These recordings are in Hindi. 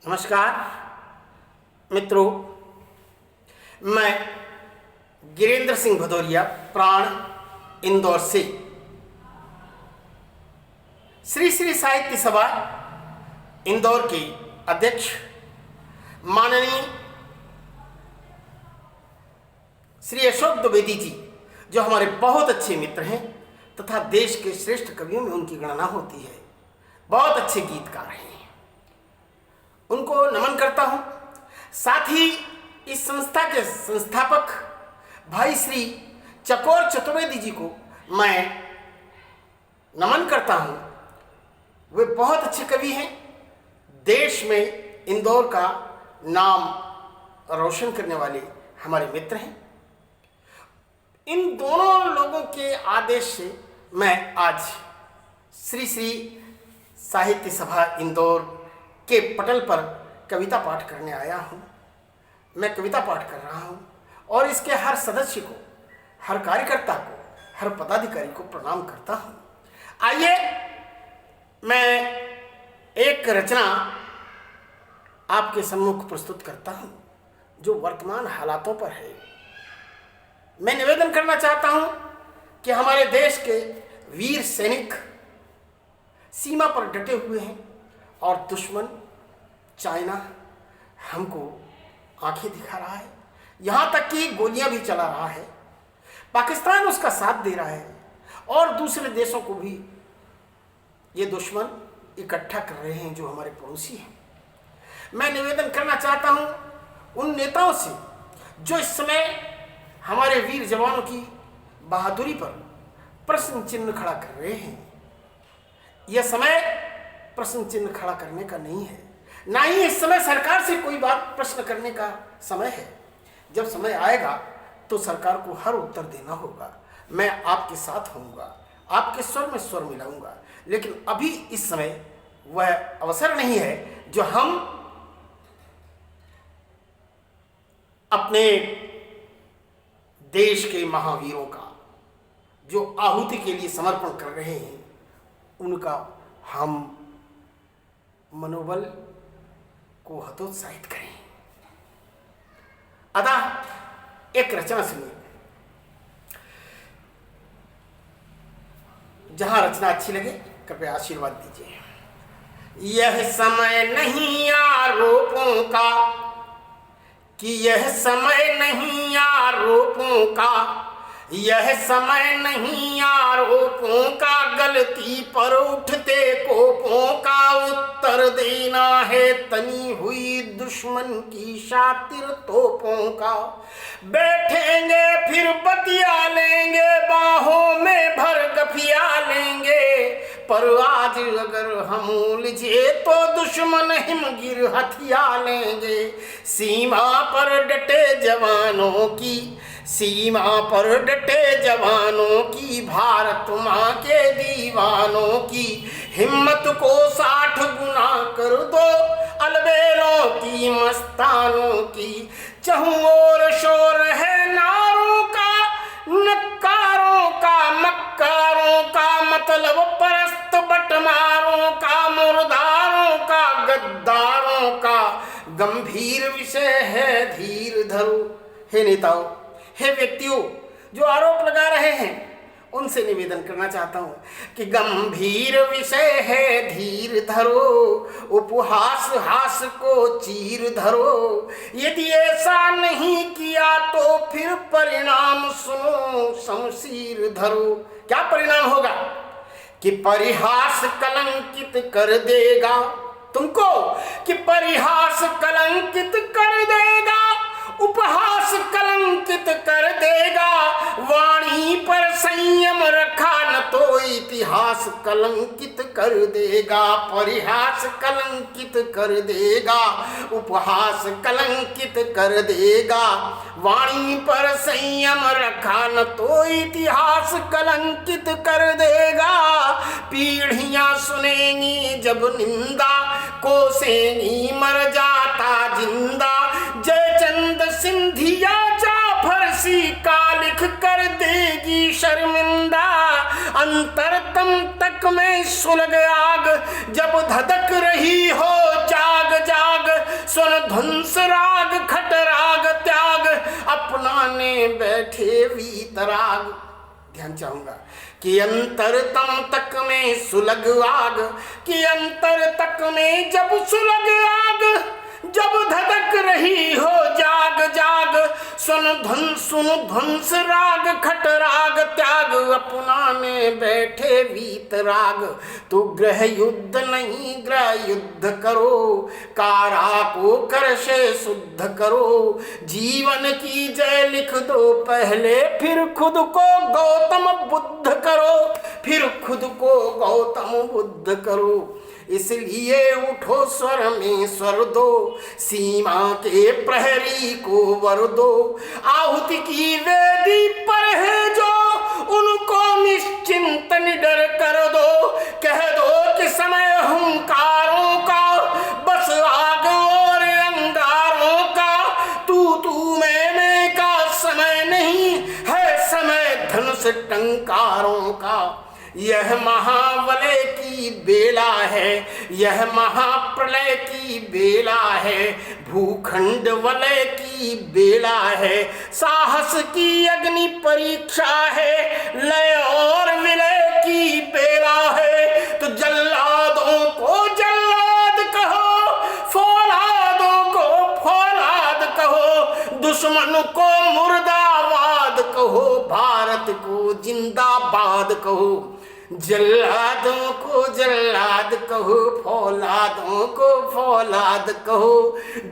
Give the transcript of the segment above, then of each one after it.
नमस्कार मित्रों, मैं गिरेंद्र सिंह भदौरिया प्राण इंदौर से श्री श्री साहित्य सभा इंदौर के अध्यक्ष माननीय श्री अशोक द्विवेदी जी, जो हमारे बहुत अच्छे मित्र हैं तथा देश के श्रेष्ठ कवियों में उनकी गणना होती है, बहुत अच्छे गीतकार हैं, उनको नमन करता हूं। साथ ही इस संस्था के संस्थापक भाई श्री चकोर चतुर्वेदी जी को मैं नमन करता हूं। वे बहुत अच्छे कवि हैं, देश में इंदौर का नाम रोशन करने वाले हमारे मित्र हैं। इन दोनों लोगों के आदेश से मैं आज श्री श्री साहित्य सभा इंदौर के पटल पर कविता पाठ करने आया हूँ। मैं कविता पाठ कर रहा हूँ और इसके हर सदस्य को, हर कार्यकर्ता को, हर पदाधिकारी को प्रणाम करता हूँ। आइए मैं एक रचना आपके सम्मुख प्रस्तुत करता हूँ जो वर्तमान हालातों पर है। मैं निवेदन करना चाहता हूँ कि हमारे देश के वीर सैनिक सीमा पर डटे हुए हैं और दुश्मन चाइना हमको आंखें दिखा रहा है, यहाँ तक कि गोलियां भी चला रहा है। पाकिस्तान उसका साथ दे रहा है और दूसरे देशों को भी ये दुश्मन इकट्ठा कर रहे हैं जो हमारे पड़ोसी हैं। मैं निवेदन करना चाहता हूँ उन नेताओं से जो इस समय हमारे वीर जवानों की बहादुरी पर प्रश्न चिन्ह खड़ा कर रहे हैं। यह समय प्रश्न चिन्ह खड़ा करने का नहीं है, ना ही इस समय सरकार से कोई बात प्रश्न करने का समय है। जब समय आएगा तो सरकार को हर उत्तर देना होगा। मैं आपके साथ होऊंगा, आपके स्वर में स्वर मिलाऊंगा, लेकिन अभी इस समय वह अवसर नहीं है जो हम अपने देश के महावीरों का जो आहुति के लिए समर्पण कर रहे हैं उनका हम मनोबल को हतोत्साहित करें। अतः एक रचना सुनिए। जहां रचना अच्छी लगे कृपया आशीर्वाद दीजिए। यह समय नहीं आरोपों का, कि यह समय नहीं आरोपों का, यह समय नहीं आरोपों का, गलती पर उठते कोपों का उत्तर देना है तनी हुई दुश्मन की शातिर तोपों का। बैठेंगे फिर बतिया लेंगे, बाहों में भर गफिया लेंगे, पर आज अगर हम उलझे तो दुश्मन हिमगिर हथिया लेंगे। सीमा पर डटे जवानों की, सीमा पर डटे जवानों की, भारत माँ के दीवानों की, हिम्मत को 60 गुना कर दो अलबेलों की मस्तानों की। चहुं ओर शोर है नारों का, नक्कारों का, मक्कारों का, मतलब परस्त बटमारों का, मुर्दारों का, गद्दारों का। गंभीर विषय है धीर धरो। हे नेताओं, हे व्यक्तियों जो आरोप लगा रहे हैं, उनसे निवेदन करना चाहता हूं कि गंभीर विषय है धीर धरो, उपहास हास को चीर धरो। यदि ऐसा नहीं किया तो फिर परिणाम सुनो, शमशीर धरो। क्या परिणाम होगा? कि परिहास कलंकित कर देगा तुमको, कि परिहास कलंकित कर देगा, उपहास कलंकित कर देगा। वाणी पर संयम रखा न तो इतिहास कलंकित कर देगा। परिहास कलंकित कर देगा, उपहास कलंकित कर देगा। वाणी पर संयम रखा न तो इतिहास कलंकित कर देगा। पीढ़ियां सुनेंगी जब निंदा, कोसेंगी मर जाता जिंदा। जयचंद सिंधिया जाफर सी का लिख कर देगी शर्मिंदा। अंतरतम तक में सुलग आग, जब धधक रही हो जाग जाग। ध्वंस राग खटराग त्याग, अपनाने बैठे वीतराग। ध्यान चाहूंगा कि अंतर तम तक में सुलग आग, कि अंतर तक में जब सुलग आग, जब धधक रही हो जाग जाग, सुन ध्वंस राग खटराग त्याग, अपनाने बैठे वीतराग। तो ग्रह युद्ध नहीं ग्रह युद्ध करो, कारा को कर से शुद्ध करो। जीवन की जय लिख दो पहले, फिर खुद को गौतम बुद्ध करो, फिर खुद को गौतम बुद्ध करो। इसलिए उठो स्वर में स्वर दो, सीमा के प्रहरी को वर दो। आहुति की वेदी पर है जो, उनको निश्चिंत निडर कर दो। कह दो कि समय हुंकारों का, बस आग और अंगारों का। तू मैं का समय नहीं है, समय धनुष टंकारों का। यह महावलय की बेला है, यह महाप्रलय की बेला है, भूखंड वलय की बेला है। साहस की अग्नि परीक्षा है, लय और विलय की बेला है। तो जल्लादों को जल्लाद कहो, फौलादों को फौलाद कहो, दुश्मन को मुर्दाबाद कहो, भारत को जिंदाबाद कहो। जल्लादों को जल्लाद कहो, फौलादों को फौलाद कहो,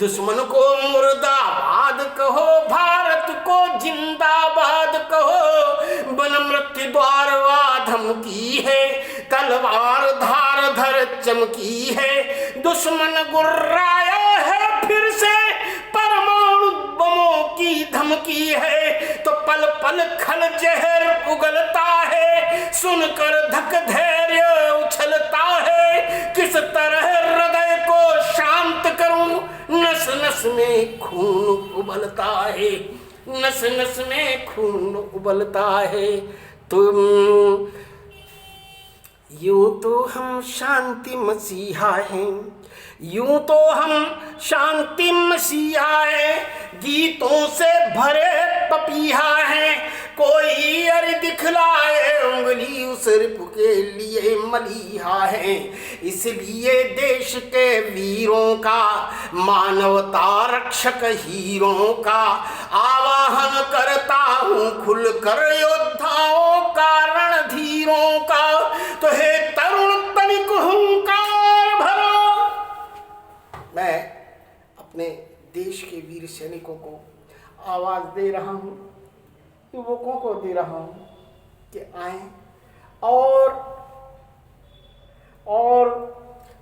दुश्मन को मुर्दाबाद कहो, भारत को जिंदाबाद कहो। बन मृत्यु द्वार धमकी है, तलवार धार धर चमकी है। दुश्मन गुर्राया है फिर से, परमाणु बमों की धमकी है। तो पल पल खल जहर उगलता है, सुनकर धक धैर्य उछलता है। किस तरह हृदय को शांत करूं, नस नस में खून उबलता है, नस नस में खून उबलता है। तुम यूं तो हम शांति मसीहा हैं, यूं तो हम शांति मसीहा है, गीतों से भरे पपीहा है। कोई अर दिखलाए उंगली उस रिप के लिए मलीहा है। इसलिए देश के वीरों का, मानवता रक्षक हीरों का आवाहन करता हूँ खुलकर, योद्धाओं का रणधीरों का। तो हे तरुण तनिक हुंकार भरो। मैं अपने देश के वीर सैनिकों को आवाज दे रहा हूँ, युवकों को दे रहा हूँ कि आए और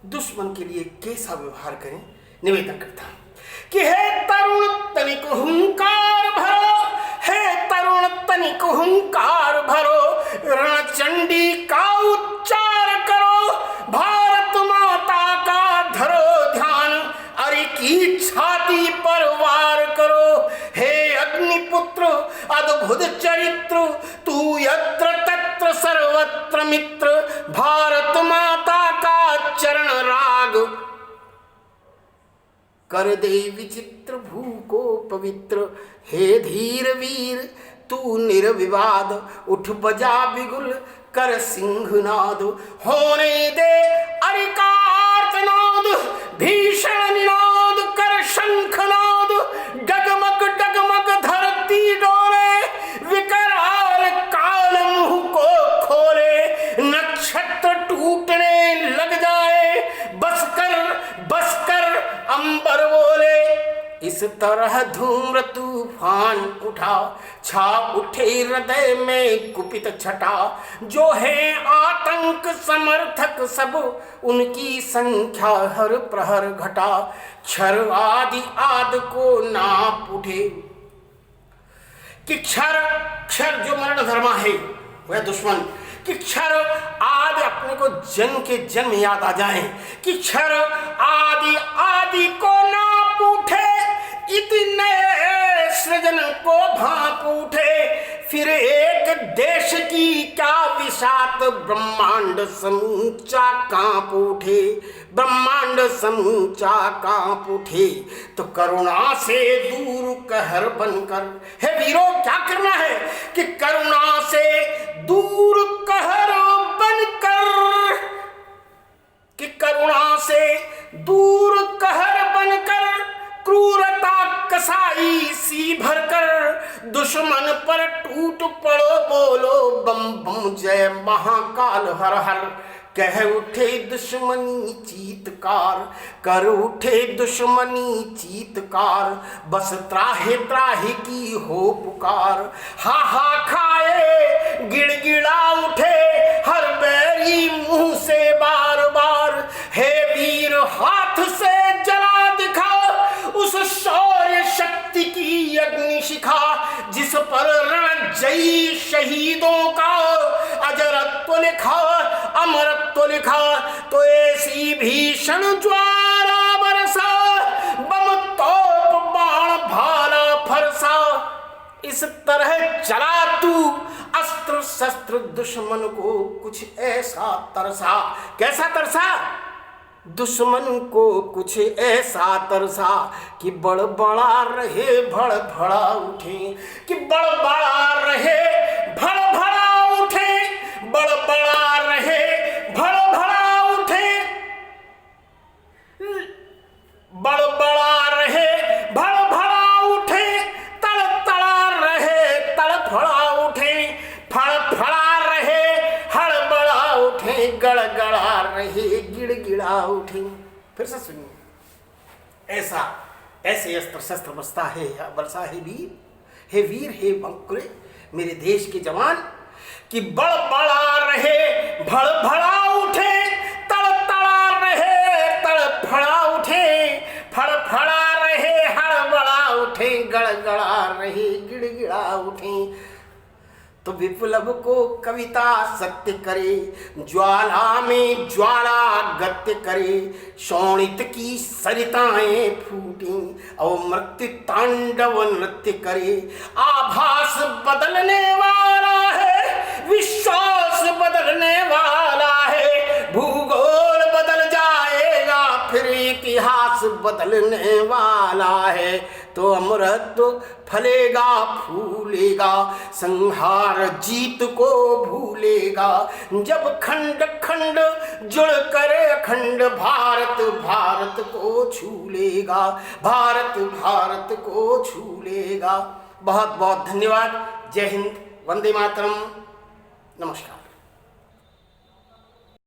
दुश्मन के लिए कैसा व्यवहार करें। निवेदन करता हूँ कि हे तरुण तनिक हुंकार भरो, हे तरुण तनिक हुंकार भरो, रणचंडी का उच्चार करो, भारत माता का धरो ध्यान, अरि की छाती पर वार करो। हे अग्निपुत्र अद्भुत चरित्र, तू यत्र तत्र सर्वत्र मित्र, भारत माता का चरण राग कर दे विचित्र भू को पवित्र। हे धीर वीर तू निर्विवाद, उठ बजा बिगुल कर सिंहनाद, होने दे अरिकार्तनाद, भीषण निनाद कर शंखनाद। डगमग डगमग धरती डोले, विकराल काल मुंह को खोले, नक्षत्र टूटने लग जाए, बसकर अंबर बोले। इस तरह धूम्र तूफान उठा, छा उठे हृदय में कुपित छटा। जो है आतंक समर्थक सब, उनकी संख्या हर प्रहर घटा। क्षर आदि आद को नाप उठे, कि क्षर जो मरण धर्मा है वह दुश्मन, कि क्षर आदि अपने को जन्म के जन्म याद आ जाए, कि क्षर आदि आदि को नाप उठे, इतने सृजन को भांप उठे। फिर एक देश की क्या विषात, ब्रह्मांड समूचा कांप उठे, ब्रह्मांड समूचा कांप उठे। तो करुणा से दूर कहर बनकर, हे वीरों क्या करना है कि करुणा से दूर कहर बनकर, कि करुणा से दूर कहर बनकर, क्रूरता कसाई सी भरकर, दुश्मन पर टूट पड़ो बोलो बम बम जय महाकाल हर हर। कह उठे दुश्मनी चीतकार, कर उठे दुश्मनी चीतकार, बस त्राहे त्राहे की हो पुकार। हा हा खाए गिड़गिड़ा उठे हर बैरी मुंह से बार बार, हे वीर हाथ से जला दिखा उस शौर्य शक्ति की अग्निशिखा, जिस पर रण जयी शहीदों का अजरत्व लिखा, अमरत्व लिखा। तो ऐसी भीषण ज्वाला बरसा, बम तोप बाण भाला फरसा। इस तरह चला तू अस्त्र शस्त्र दुश्मन को कुछ ऐसा तरसा। कैसा तरसा? दुश्मन को कुछ ऐसा तरसा कि बड़बड़ा रहे भड़भड़ा उठे, कि बड़बड़ा रहे भड़भड़ा उठे, बड़बड़ा रहे भड़भड़ा उठे, बड़बड़ा रहे भड़भड़ा उठे, तड़तड़ा रहे तड़फड़ा उठे, फड़फड़ा रहे हड़बड़ा उठे, गड़गड़ा रहे गिड़गिड़ा उठे। फिर से सुनिए, ऐसा ऐसे अस्त्र शस्त्र बरसा है वीर, हे वीर हे बंकुरे मेरे देश के जवान, कि बड़बड़ा रहे भड़भड़ा उठे, तड़तड़ा रहे तड़फड़ा उठे, फड़फड़ा रहे हड़बड़ा उठे, गड़गड़ा रहे गिड़गिड़ा उठे। तो विप्लव को कविता सत्य करे, ज्वाला में ज्वाला गत्य करे, शोणित की सरिताएं फूटी और मृत्यु तांडव नृत्य करे। आभास बदलने वाला है, विश्वास बदलने वाला है, भूगोल बदल जाएगा फिर इतिहास बदलने वाला है। तो अमृत फलेगा फूलेगा, संहार जीत को भूलेगा, जब खंड खंड जुड़ कर अखंड भारत भारत को छू लेगा, भारत भारत को छू लेगा। बहुत बहुत धन्यवाद। जय हिंद, वंदे मातरम, नमस्कार।